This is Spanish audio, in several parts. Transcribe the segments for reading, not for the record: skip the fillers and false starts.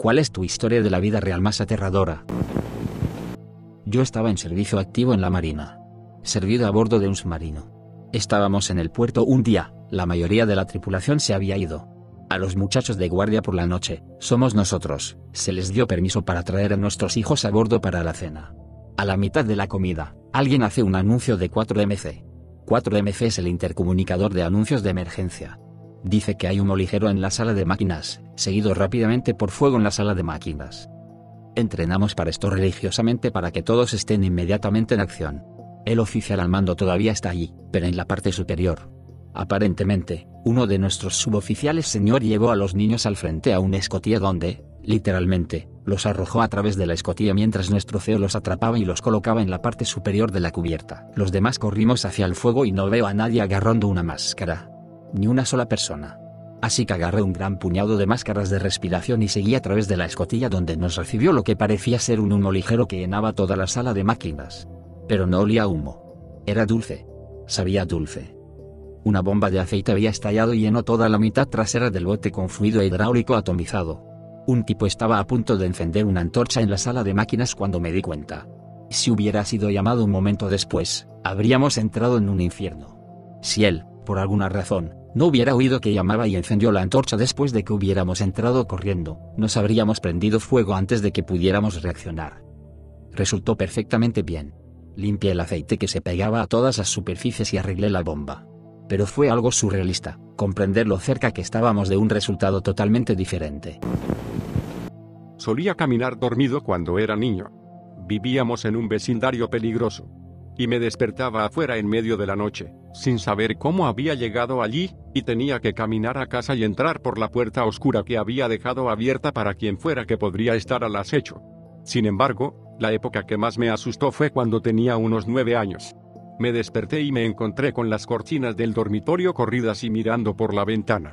¿Cuál es tu historia de la vida real más aterradora? Yo estaba en servicio activo en la Marina. Servido a bordo de un submarino. Estábamos en el puerto un día, la mayoría de la tripulación se había ido. A los muchachos de guardia por la noche, somos nosotros, se les dio permiso para traer a nuestros hijos a bordo para la cena. A la mitad de la comida, alguien hace un anuncio de 4MC. 4MC es el intercomunicador de anuncios de emergencia. Dice que hay humo ligero en la sala de máquinas, seguido rápidamente por fuego en la sala de máquinas. Entrenamos para esto religiosamente para que todos estén inmediatamente en acción. El oficial al mando todavía está allí, pero en la parte superior. Aparentemente, uno de nuestros suboficiales señor llevó a los niños al frente a una escotilla donde, literalmente, los arrojó a través de la escotilla mientras nuestro CEO los atrapaba y los colocaba en la parte superior de la cubierta. Los demás corrimos hacia el fuego y no veo a nadie agarrando una máscara. Ni una sola persona. Así que agarré un gran puñado de máscaras de respiración y seguí a través de la escotilla donde nos recibió lo que parecía ser un humo ligero que llenaba toda la sala de máquinas. Pero no olía a humo. Era dulce. Sabía dulce. Una bomba de aceite había estallado y llenó toda la mitad trasera del bote con fluido hidráulico atomizado. Un tipo estaba a punto de encender una antorcha en la sala de máquinas cuando me di cuenta. Si hubiera sido llamado un momento después, habríamos entrado en un infierno. Si él, por alguna razón, no hubiera oído que llamaba y encendió la antorcha después de que hubiéramos entrado corriendo, nos habríamos prendido fuego antes de que pudiéramos reaccionar. Resultó perfectamente bien. Limpié el aceite que se pegaba a todas las superficies y arreglé la bomba. Pero fue algo surrealista, comprender lo cerca que estábamos de un resultado totalmente diferente. Solía caminar dormido cuando era niño. Vivíamos en un vecindario peligroso. Y me despertaba afuera en medio de la noche, sin saber cómo había llegado allí, y tenía que caminar a casa y entrar por la puerta oscura que había dejado abierta para quien fuera que podría estar al acecho. Sin embargo, la época que más me asustó fue cuando tenía unos 9 años. Me desperté y me encontré con las cortinas del dormitorio corridas y mirando por la ventana.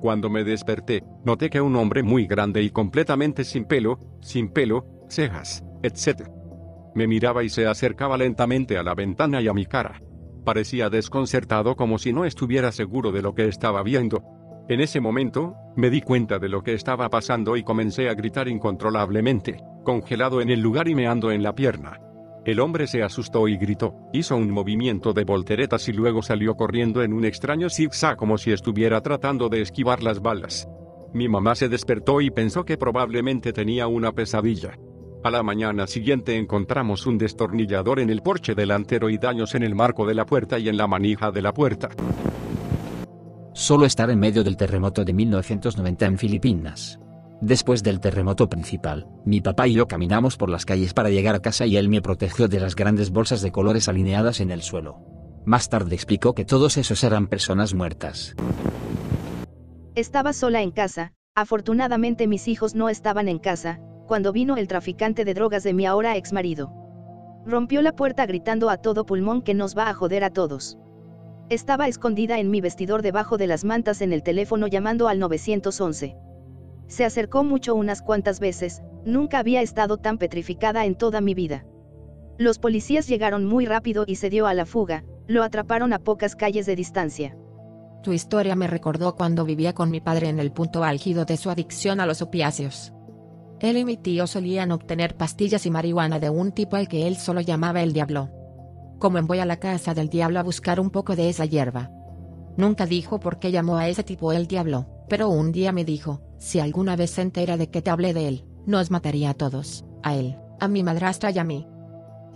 Cuando me desperté, noté que un hombre muy grande y completamente sin pelo, cejas, etc. Me miraba y se acercaba lentamente a la ventana y a mi cara. Parecía desconcertado como si no estuviera seguro de lo que estaba viendo. En ese momento, me di cuenta de lo que estaba pasando y comencé a gritar incontrolablemente, congelado en el lugar y meando en la pierna. El hombre se asustó y gritó, hizo un movimiento de volteretas y luego salió corriendo en un extraño zigzag como si estuviera tratando de esquivar las balas. Mi mamá se despertó y pensó que probablemente tenía una pesadilla. A la mañana siguiente encontramos un destornillador en el porche delantero y daños en el marco de la puerta y en la manija de la puerta. Solo estar en medio del terremoto de 1990 en Filipinas. Después del terremoto principal, mi papá y yo caminamos por las calles para llegar a casa y él me protegió de las grandes bolsas de colores alineadas en el suelo. Más tarde explicó que todos esos eran personas muertas. Estaba sola en casa, afortunadamente mis hijos no estaban en casa, cuando vino el traficante de drogas de mi ahora ex marido. Rompió la puerta gritando a todo pulmón que nos va a joder a todos. Estaba escondida en mi vestidor debajo de las mantas en el teléfono llamando al 911. Se acercó mucho unas cuantas veces, nunca había estado tan petrificada en toda mi vida. Los policías llegaron muy rápido y se dio a la fuga, lo atraparon a pocas calles de distancia. Tu historia me recordó cuando vivía con mi padre en el punto álgido de su adicción a los opiáceos. Él y mi tío solían obtener pastillas y marihuana de un tipo al que él solo llamaba el diablo. Como en Voy a la casa del diablo a buscar un poco de esa hierba. Nunca dijo por qué llamó a ese tipo el diablo, pero un día me dijo, si alguna vez se entera de que te hablé de él, nos mataría a todos, a él, a mi madrastra y a mí.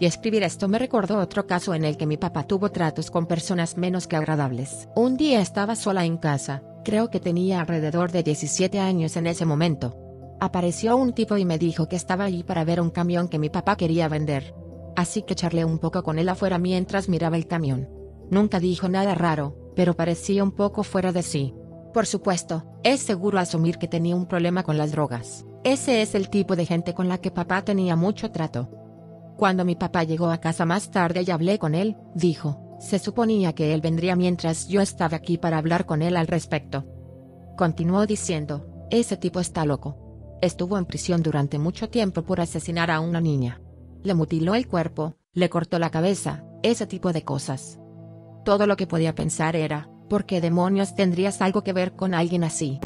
Y escribir esto me recordó otro caso en el que mi papá tuvo tratos con personas menos que agradables. Un día estaba sola en casa, creo que tenía alrededor de 17 años en ese momento. Apareció un tipo y me dijo que estaba allí para ver un camión que mi papá quería vender. Así que charlé un poco con él afuera mientras miraba el camión. Nunca dijo nada raro, pero parecía un poco fuera de sí. Por supuesto, es seguro asumir que tenía un problema con las drogas. Ese es el tipo de gente con la que papá tenía mucho trato. Cuando mi papá llegó a casa más tarde y hablé con él, dijo, se suponía que él vendría mientras yo estaba aquí para hablar con él al respecto. Continuó diciendo, ese tipo está loco. Estuvo en prisión durante mucho tiempo por asesinar a una niña. Le mutiló el cuerpo, le cortó la cabeza, ese tipo de cosas. Todo lo que podía pensar era, ¿por qué demonios tendrías algo que ver con alguien así?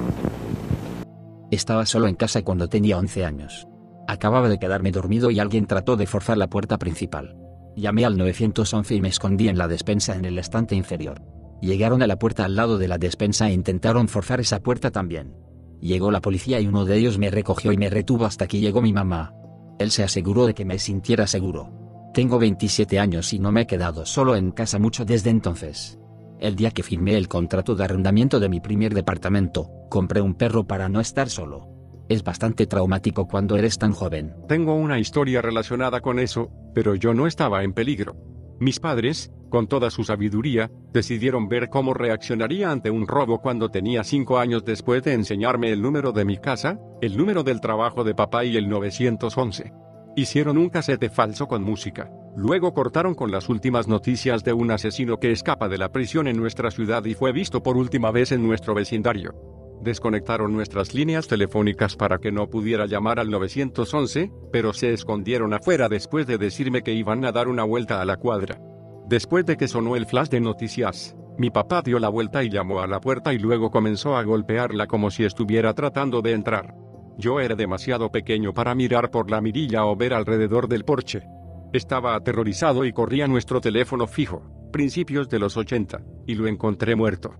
Estaba solo en casa cuando tenía 11 años. Acababa de quedarme dormido y alguien trató de forzar la puerta principal. Llamé al 911 y me escondí en la despensa en el estante inferior. Llegaron a la puerta al lado de la despensa e intentaron forzar esa puerta también. Llegó la policía y uno de ellos me recogió y me retuvo hasta que llegó mi mamá. Él se aseguró de que me sintiera seguro. Tengo 27 años y no me he quedado solo en casa mucho desde entonces. El día que firmé el contrato de arrendamiento de mi primer departamento, compré un perro para no estar solo. Es bastante traumático cuando eres tan joven. Tengo una historia relacionada con eso, pero yo no estaba en peligro. Mis padres, con toda su sabiduría, decidieron ver cómo reaccionaría ante un robo cuando tenía 5 años después de enseñarme el número de mi casa, el número del trabajo de papá y el 911. Hicieron un casete falso con música. Luego cortaron con las últimas noticias de un asesino que escapa de la prisión en nuestra ciudad y fue visto por última vez en nuestro vecindario. Desconectaron nuestras líneas telefónicas para que no pudiera llamar al 911, pero se escondieron afuera después de decirme que iban a dar una vuelta a la cuadra. Después de que sonó el flash de noticias, mi papá dio la vuelta y llamó a la puerta y luego comenzó a golpearla como si estuviera tratando de entrar. Yo era demasiado pequeño para mirar por la mirilla o ver alrededor del porche. Estaba aterrorizado y corrí a nuestro teléfono fijo, principios de los 80, y lo encontré muerto.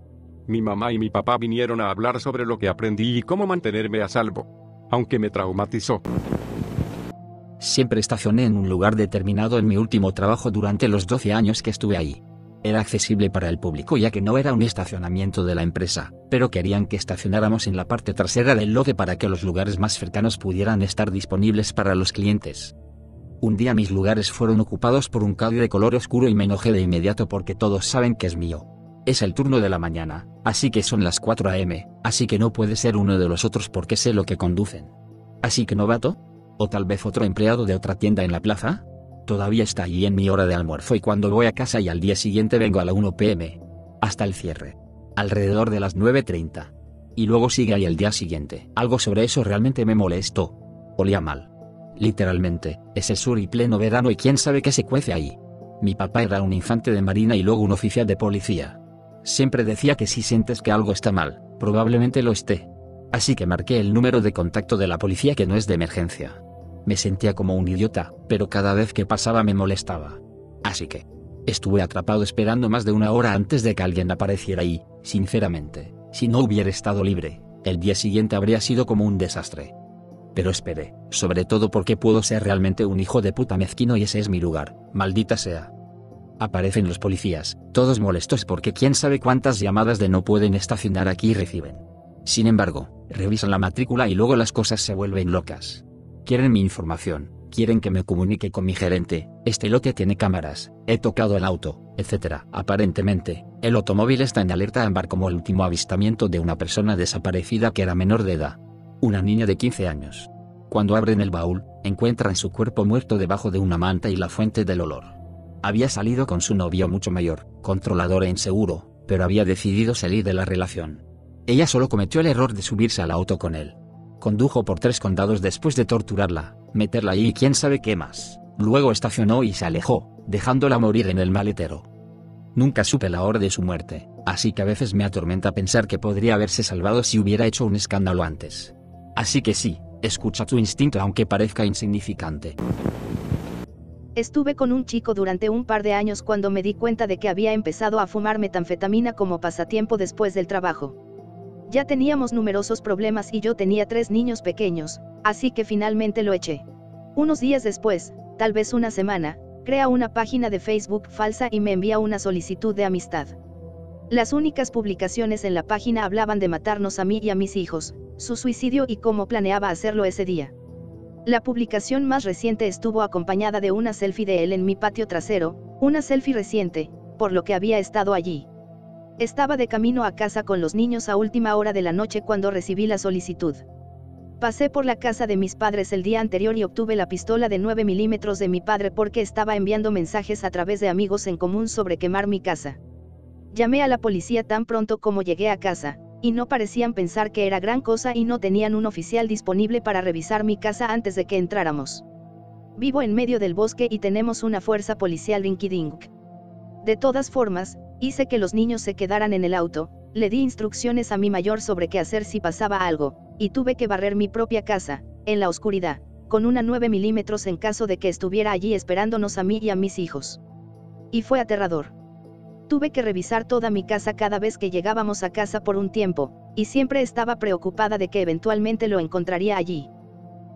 Mi mamá y mi papá vinieron a hablar sobre lo que aprendí y cómo mantenerme a salvo, aunque me traumatizó. Siempre estacioné en un lugar determinado en mi último trabajo durante los 12 años que estuve ahí. Era accesible para el público ya que no era un estacionamiento de la empresa, pero querían que estacionáramos en la parte trasera del lote para que los lugares más cercanos pudieran estar disponibles para los clientes. Un día mis lugares fueron ocupados por un Caddy de color oscuro y me enojé de inmediato porque todos saben que es mío. Es el turno de la mañana, así que son las 4 a.m., así que no puede ser uno de los otros porque sé lo que conducen. ¿Así que novato? ¿O tal vez otro empleado de otra tienda en la plaza? Todavía está allí en mi hora de almuerzo y cuando voy a casa y al día siguiente vengo a la 1 p.m. hasta el cierre. Alrededor de las 9:30. Y luego sigue ahí el día siguiente. Algo sobre eso realmente me molestó. Olía mal. Literalmente, es el sur y pleno verano y quién sabe qué se cuece ahí. Mi papá era un infante de marina y luego un oficial de policía. Siempre decía que si sientes que algo está mal, probablemente lo esté. Así que marqué el número de contacto de la policía que no es de emergencia. Me sentía como un idiota, pero cada vez que pasaba me molestaba. Así que estuve atrapado esperando más de 1 hora antes de que alguien apareciera y, sinceramente, si no hubiera estado libre, el día siguiente habría sido como un desastre. Pero esperé, sobre todo porque puedo ser realmente un hijo de puta mezquino y ese es mi lugar, maldita sea. Aparecen los policías, todos molestos porque quién sabe cuántas llamadas de no pueden estacionar aquí reciben. Sin embargo, revisan la matrícula y luego las cosas se vuelven locas. Quieren mi información, quieren que me comunique con mi gerente, este lote tiene cámaras, he tocado el auto, etc. Aparentemente, el automóvil está en alerta ámbar como el último avistamiento de una persona desaparecida que era menor de edad. Una niña de 15 años. Cuando abren el baúl, encuentran su cuerpo muerto debajo de una manta y la fuente del olor. Había salido con su novio mucho mayor, controlador e inseguro, pero había decidido salir de la relación. Ella solo cometió el error de subirse al auto con él. Condujo por 3 condados después de torturarla, meterla ahí y quién sabe qué más. Luego estacionó y se alejó, dejándola morir en el maletero. Nunca supe la hora de su muerte, así que a veces me atormenta pensar que podría haberse salvado si hubiera hecho un escándalo antes. Así que sí, escucha tu instinto aunque parezca insignificante. Estuve con un chico durante un par de años cuando me di cuenta de que había empezado a fumar metanfetamina como pasatiempo después del trabajo. Ya teníamos numerosos problemas y yo tenía 3 niños pequeños, así que finalmente lo eché. Unos días después, tal vez una semana, crea una página de Facebook falsa y me envía una solicitud de amistad. Las únicas publicaciones en la página hablaban de matarnos a mí y a mis hijos, su suicidio y cómo planeaba hacerlo ese día. La publicación más reciente estuvo acompañada de una selfie de él en mi patio trasero, una selfie reciente, por lo que había estado allí. Estaba de camino a casa con los niños a última hora de la noche cuando recibí la solicitud. Pasé por la casa de mis padres el día anterior y obtuve la pistola de 9 milímetros de mi padre porque estaba enviando mensajes a través de amigos en común sobre quemar mi casa. Llamé a la policía tan pronto como llegué a casa, y no parecían pensar que era gran cosa y no tenían un oficial disponible para revisar mi casa antes de que entráramos. Vivo en medio del bosque y tenemos una fuerza policial rinky-dink. De todas formas, hice que los niños se quedaran en el auto, Le di instrucciones a mi mayor sobre qué hacer si pasaba algo, y tuve que barrer mi propia casa, en la oscuridad, con una 9 milímetros en caso de que estuviera allí esperándonos a mí y a mis hijos. Y fue aterrador. Tuve que revisar toda mi casa cada vez que llegábamos a casa por un tiempo, y siempre estaba preocupada de que eventualmente lo encontraría allí.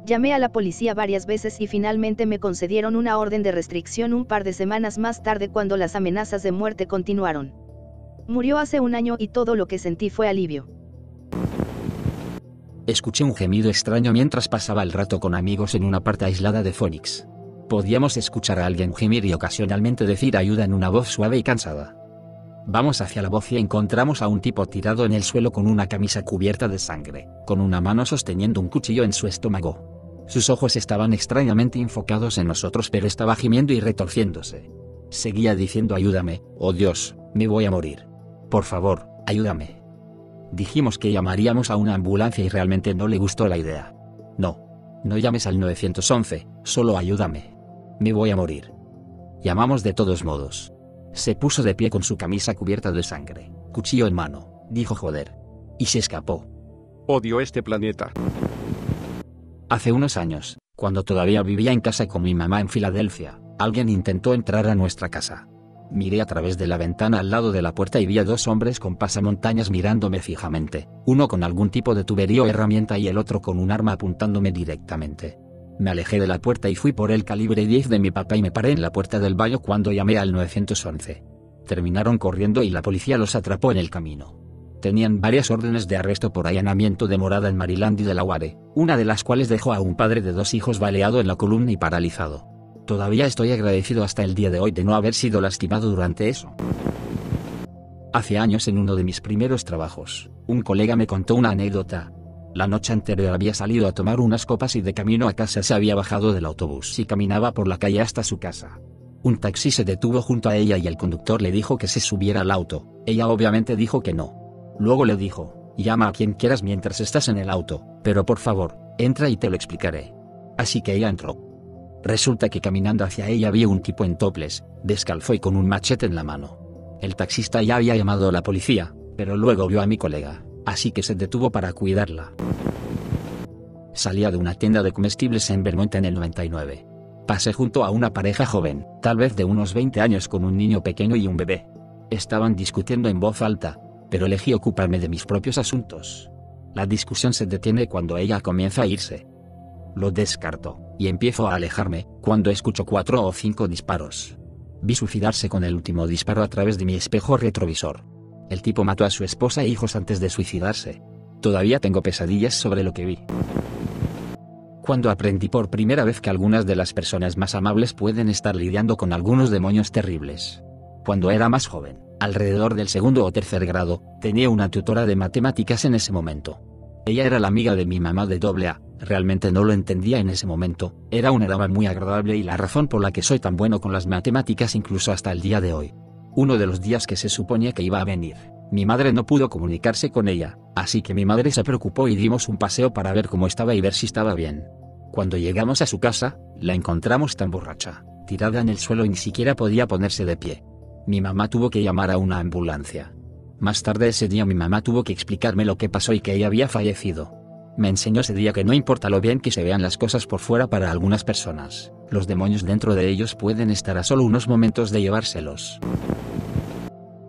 Llamé a la policía varias veces y finalmente me concedieron una orden de restricción un par de semanas más tarde cuando las amenazas de muerte continuaron. Murió hace un año y todo lo que sentí fue alivio. Escuché un gemido extraño mientras pasaba el rato con amigos en una parte aislada de Phoenix. Podíamos escuchar a alguien gemir y ocasionalmente decir ayuda en una voz suave y cansada. Vamos hacia la voz y encontramos a un tipo tirado en el suelo con una camisa cubierta de sangre, con una mano sosteniendo un cuchillo en su estómago. Sus ojos estaban extrañamente enfocados en nosotros, pero estaba gimiendo y retorciéndose. Seguía diciendo ayúdame, oh Dios, me voy a morir. Por favor, ayúdame. Dijimos que llamaríamos a una ambulancia y realmente no le gustó la idea. No llames al 911, solo ayúdame. Me voy a morir. Llamamos de todos modos. Se puso de pie con su camisa cubierta de sangre, cuchillo en mano, dijo joder. Y se escapó. Odio este planeta. Hace unos años, cuando todavía vivía en casa con mi mamá en Filadelfia, alguien intentó entrar a nuestra casa. Miré a través de la ventana al lado de la puerta y vi a dos hombres con pasamontañas mirándome fijamente, uno con algún tipo de tubería o herramienta y el otro con un arma apuntándome directamente. Me alejé de la puerta y fui por el calibre 10 de mi papá y me paré en la puerta del baño cuando llamé al 911. Terminaron corriendo y la policía los atrapó en el camino. Tenían varias órdenes de arresto por allanamiento de morada en Maryland y Delaware, una de las cuales dejó a un padre de 2 hijos baleado en la columna y paralizado. Todavía estoy agradecido hasta el día de hoy de no haber sido lastimado durante eso. Hace años, en uno de mis primeros trabajos, un colega me contó una anécdota. La noche anterior había salido a tomar unas copas y de camino a casa se había bajado del autobús y caminaba por la calle hasta su casa. Un taxi se detuvo junto a ella y el conductor le dijo que se subiera al auto. Ella obviamente dijo que no. Luego le dijo, llama a quien quieras mientras estás en el auto, pero por favor, entra y te lo explicaré. Así que ella entró. Resulta que caminando hacia ella vi un tipo en toples, descalzo y con un machete en la mano. El taxista ya había llamado a la policía, pero luego vio a mi colega, así que se detuvo para cuidarla. Salía de una tienda de comestibles en Vermont en el 99. Pasé junto a una pareja joven, tal vez de unos 20 años, con un niño pequeño y un bebé. Estaban discutiendo en voz alta, pero elegí ocuparme de mis propios asuntos. La discusión se detiene cuando ella comienza a irse. Lo descarto, y empiezo a alejarme, cuando escucho 4 o 5 disparos. Vi suicidarse con el último disparo a través de mi espejo retrovisor. El tipo mató a su esposa e hijos antes de suicidarse. Todavía tengo pesadillas sobre lo que vi. Cuando aprendí por primera vez que algunas de las personas más amables pueden estar lidiando con algunos demonios terribles. Cuando era más joven, alrededor del 2º o 3er grado, tenía una tutora de matemáticas en ese momento. Ella era la amiga de mi mamá de AA, realmente no lo entendía en ese momento, era una dama muy agradable y la razón por la que soy tan bueno con las matemáticas incluso hasta el día de hoy. Uno de los días que se suponía que iba a venir, mi madre no pudo comunicarse con ella, así que mi madre se preocupó y dimos un paseo para ver cómo estaba y ver si estaba bien. Cuando llegamos a su casa, la encontramos tan borracha, tirada en el suelo y ni siquiera podía ponerse de pie. Mi mamá tuvo que llamar a una ambulancia. Más tarde ese día mi mamá tuvo que explicarme lo que pasó y que ella había fallecido. Me enseñó ese día que no importa lo bien que se vean las cosas por fuera para algunas personas, los demonios dentro de ellos pueden estar a solo unos momentos de llevárselos.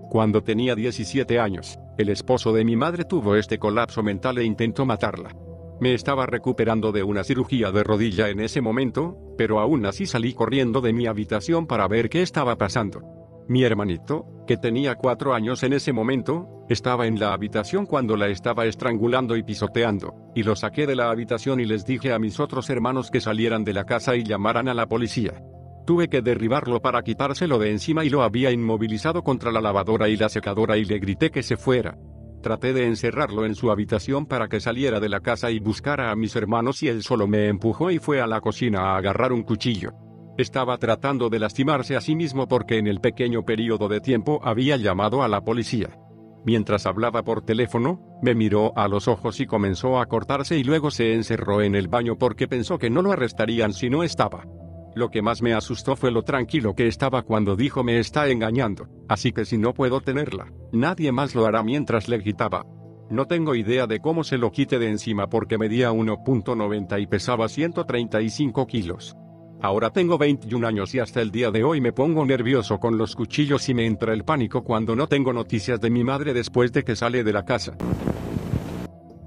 Cuando tenía 17 años, el esposo de mi madre tuvo este colapso mental e intentó matarla. Me estaba recuperando de una cirugía de rodilla en ese momento, pero aún así salí corriendo de mi habitación para ver qué estaba pasando. Mi hermanito, que tenía 4 años en ese momento, estaba en la habitación cuando la estaba estrangulando y pisoteando, y lo saqué de la habitación y les dije a mis otros hermanos que salieran de la casa y llamaran a la policía. Tuve que derribarlo para quitárselo de encima y lo había inmovilizado contra la lavadora y la secadora y le grité que se fuera. Traté de encerrarlo en su habitación para que saliera de la casa y buscara a mis hermanos y él solo me empujó y fue a la cocina a agarrar un cuchillo. Estaba tratando de lastimarse a sí mismo porque en el pequeño periodo de tiempo había llamado a la policía. Mientras hablaba por teléfono, me miró a los ojos y comenzó a cortarse y luego se encerró en el baño porque pensó que no lo arrestarían si no estaba. Lo que más me asustó fue lo tranquilo que estaba cuando dijo me está engañando, así que si no puedo tenerla, nadie más lo hará mientras le gritaba. No tengo idea de cómo se lo quite de encima porque medía 1.90 y pesaba 135 kilos. Ahora tengo 21 años y hasta el día de hoy me pongo nervioso con los cuchillos y me entra el pánico cuando no tengo noticias de mi madre después de que sale de la casa.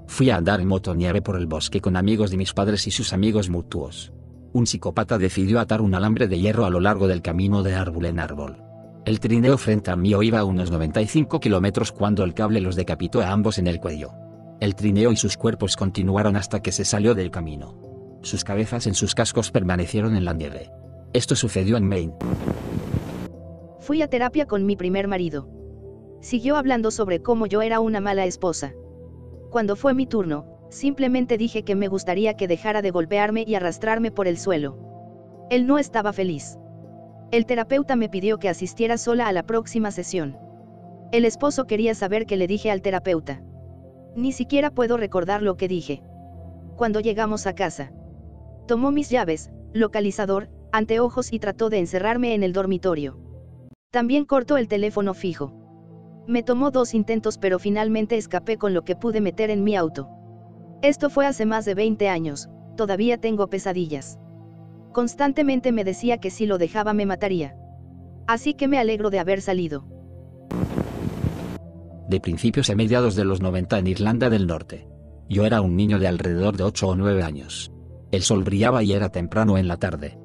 Fui a andar en motonieve por el bosque con amigos de mis padres y sus amigos mutuos. Un psicópata decidió atar un alambre de hierro a lo largo del camino de árbol en árbol. El trineo frente a mí iba a unos 95 kilómetros cuando el cable los decapitó a ambos en el cuello. El trineo y sus cuerpos continuaron hasta que se salió del camino. Sus cabezas en sus cascos permanecieron en la nieve. Esto sucedió en Maine. Fui a terapia con mi primer marido. Siguió hablando sobre cómo yo era una mala esposa. Cuando fue mi turno, simplemente dije que me gustaría que dejara de golpearme y arrastrarme por el suelo. Él no estaba feliz. El terapeuta me pidió que asistiera sola a la próxima sesión. El esposo quería saber qué le dije al terapeuta. Ni siquiera puedo recordar lo que dije. Cuando llegamos a casa, tomó mis llaves, localizador, anteojos y trató de encerrarme en el dormitorio. También cortó el teléfono fijo. Me tomó 2 intentos pero finalmente escapé con lo que pude meter en mi auto. Esto fue hace más de 20 años, todavía tengo pesadillas. Constantemente me decía que si lo dejaba me mataría. Así que me alegro de haber salido. De principios a mediados de los 90 en Irlanda del Norte. Yo era un niño de alrededor de 8 o 9 años. El sol brillaba y era temprano en la tarde.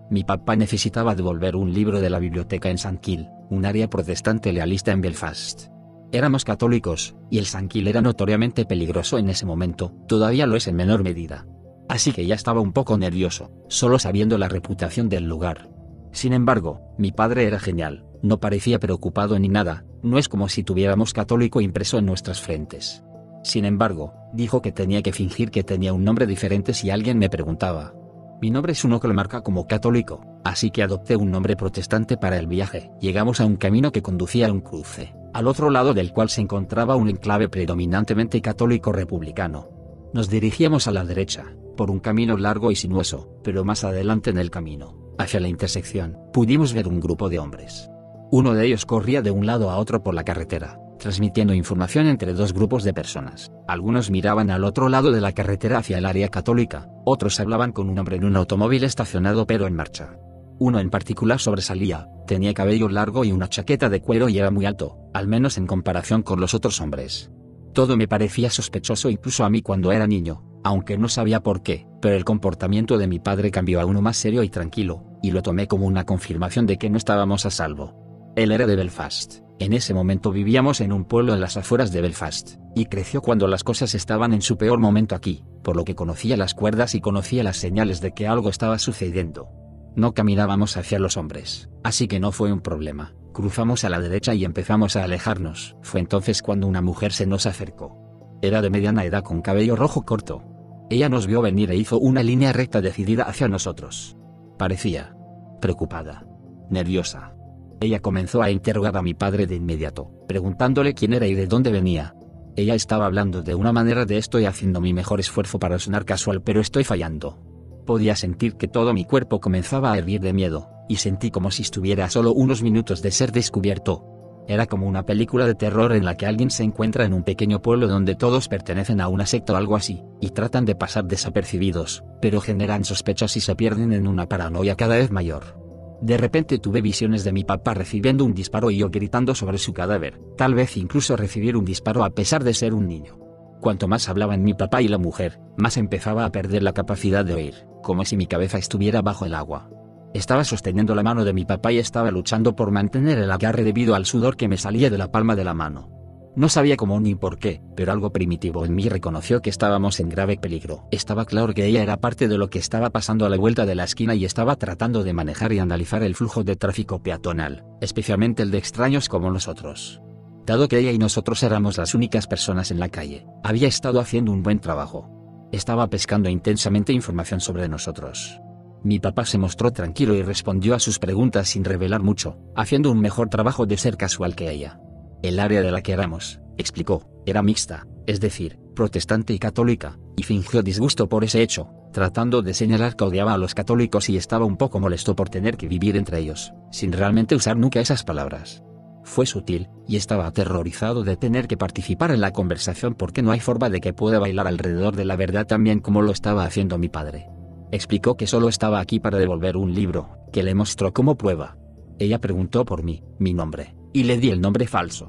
Mi papá necesitaba devolver un libro de la biblioteca en St. Kill, un área protestante lealista en Belfast. Éramos católicos, y el St. Kill era notoriamente peligroso en ese momento, todavía lo es en menor medida. Así que ya estaba un poco nervioso, solo sabiendo la reputación del lugar. Sin embargo, mi padre era genial, no parecía preocupado ni nada, no es como si tuviéramos católico impreso en nuestras frentes. Sin embargo, dijo que tenía que fingir que tenía un nombre diferente si alguien me preguntaba. Mi nombre es uno que lo marca como católico, así que adopté un nombre protestante para el viaje. Llegamos a un camino que conducía a un cruce, al otro lado del cual se encontraba un enclave predominantemente católico republicano. Nos dirigíamos a la derecha, por un camino largo y sinuoso, pero más adelante en el camino, hacia la intersección, pudimos ver un grupo de hombres. Uno de ellos corría de un lado a otro por la carretera, transmitiendo información entre 2 grupos de personas. Algunos miraban al otro lado de la carretera hacia el área católica, otros hablaban con un hombre en un automóvil estacionado pero en marcha. Uno en particular sobresalía, tenía cabello largo y una chaqueta de cuero y era muy alto, al menos en comparación con los otros hombres. Todo me parecía sospechoso incluso a mí cuando era niño, aunque no sabía por qué, pero el comportamiento de mi padre cambió a uno más serio y tranquilo, y lo tomé como una confirmación de que no estábamos a salvo. Él era de Belfast. En ese momento vivíamos en un pueblo en las afueras de Belfast, y creció cuando las cosas estaban en su peor momento aquí, por lo que conocía las cuerdas y conocía las señales de que algo estaba sucediendo. No caminábamos hacia los hombres, así que no fue un problema. Cruzamos a la derecha y empezamos a alejarnos. Fue entonces cuando una mujer se nos acercó. Era de mediana edad con cabello rojo corto. Ella nos vio venir e hizo una línea recta decidida hacia nosotros. Parecía preocupada, nerviosa. Ella comenzó a interrogar a mi padre de inmediato, preguntándole quién era y de dónde venía. Ella estaba hablando de una manera de estoy haciendo mi mejor esfuerzo para sonar casual pero estoy fallando. Podía sentir que todo mi cuerpo comenzaba a hervir de miedo, y sentí como si estuviera a solo unos minutos de ser descubierto. Era como una película de terror en la que alguien se encuentra en un pequeño pueblo donde todos pertenecen a una secta o algo así, y tratan de pasar desapercibidos, pero generan sospechas y se pierden en una paranoia cada vez mayor. De repente tuve visiones de mi papá recibiendo un disparo y yo gritando sobre su cadáver, tal vez incluso recibir un disparo a pesar de ser un niño. Cuanto más hablaban mi papá y la mujer, más empezaba a perder la capacidad de oír, como si mi cabeza estuviera bajo el agua. Estaba sosteniendo la mano de mi papá y estaba luchando por mantener el agarre debido al sudor que me salía de la palma de la mano. No sabía cómo ni por qué, pero algo primitivo en mí reconoció que estábamos en grave peligro. Estaba claro que ella era parte de lo que estaba pasando a la vuelta de la esquina y estaba tratando de manejar y analizar el flujo de tráfico peatonal, especialmente el de extraños como nosotros. Dado que ella y nosotros éramos las únicas personas en la calle, había estado haciendo un buen trabajo. Estaba pescando intensamente información sobre nosotros. Mi papá se mostró tranquilo y respondió a sus preguntas sin revelar mucho, haciendo un mejor trabajo de ser casual que ella. El área de la que éramos, explicó, era mixta, es decir, protestante y católica, y fingió disgusto por ese hecho, tratando de señalar que odiaba a los católicos y estaba un poco molesto por tener que vivir entre ellos, sin realmente usar nunca esas palabras. Fue sutil, y estaba aterrorizado de tener que participar en la conversación porque no hay forma de que pueda bailar alrededor de la verdad tan bien como lo estaba haciendo mi padre. Explicó que solo estaba aquí para devolver un libro, que le mostró como prueba. Ella preguntó por mí, mi nombre, y le di el nombre falso.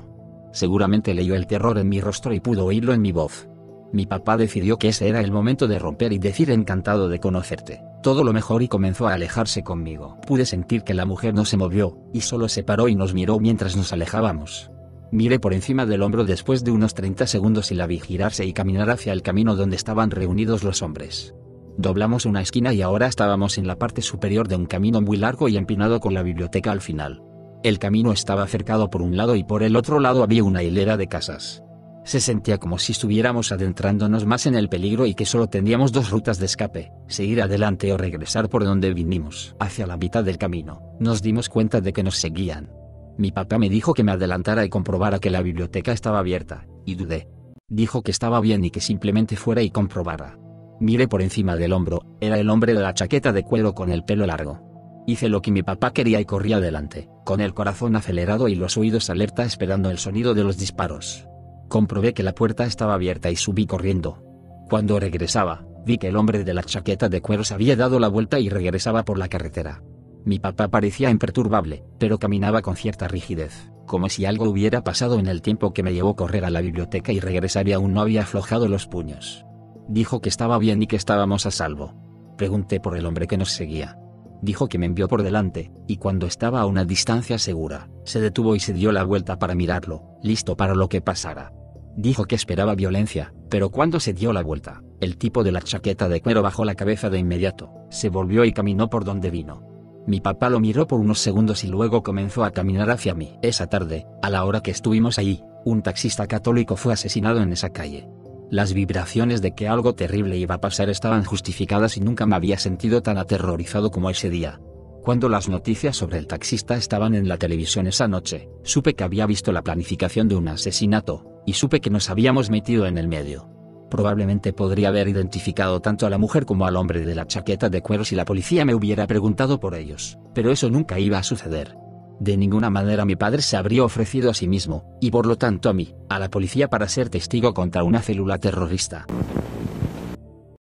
Seguramente leyó el terror en mi rostro y pudo oírlo en mi voz. Mi papá decidió que ese era el momento de romper y decir encantado de conocerte, todo lo mejor, y comenzó a alejarse conmigo. Pude sentir que la mujer no se movió, y solo se paró y nos miró mientras nos alejábamos. Miré por encima del hombro después de unos 30 segundos y la vi girarse y caminar hacia el camino donde estaban reunidos los hombres. Doblamos una esquina y ahora estábamos en la parte superior de un camino muy largo y empinado con la biblioteca al final. El camino estaba cercado por un lado y por el otro lado había una hilera de casas. Se sentía como si estuviéramos adentrándonos más en el peligro y que solo tendríamos dos rutas de escape, seguir adelante o regresar por donde vinimos. Hacia la mitad del camino, nos dimos cuenta de que nos seguían. Mi papá me dijo que me adelantara y comprobara que la biblioteca estaba abierta, y dudé. Dijo que estaba bien y que simplemente fuera y comprobara. Miré por encima del hombro, era el hombre de la chaqueta de cuero con el pelo largo. Hice lo que mi papá quería y corrí adelante, con el corazón acelerado y los oídos alerta esperando el sonido de los disparos. Comprobé que la puerta estaba abierta y subí corriendo. Cuando regresaba, vi que el hombre de la chaqueta de cuero se había dado la vuelta y regresaba por la carretera. Mi papá parecía imperturbable, pero caminaba con cierta rigidez, como si algo hubiera pasado en el tiempo que me llevó a correr a la biblioteca y regresar y aún no había aflojado los puños. Dijo que estaba bien y que estábamos a salvo. Pregunté por el hombre que nos seguía. Dijo que me envió por delante, y cuando estaba a una distancia segura, se detuvo y se dio la vuelta para mirarlo, listo para lo que pasara. Dijo que esperaba violencia, pero cuando se dio la vuelta, el tipo de la chaqueta de cuero bajó la cabeza de inmediato, se volvió y caminó por donde vino. Mi papá lo miró por unos segundos y luego comenzó a caminar hacia mí. Esa tarde, a la hora que estuvimos allí, un taxista católico fue asesinado en esa calle. Las vibraciones de que algo terrible iba a pasar estaban justificadas y nunca me había sentido tan aterrorizado como ese día. Cuando las noticias sobre el taxista estaban en la televisión esa noche, supe que había visto la planificación de un asesinato, y supe que nos habíamos metido en el medio. Probablemente podría haber identificado tanto a la mujer como al hombre de la chaqueta de cuero si la policía me hubiera preguntado por ellos, pero eso nunca iba a suceder. De ninguna manera mi padre se habría ofrecido a sí mismo, y por lo tanto a mí, a la policía para ser testigo contra una célula terrorista.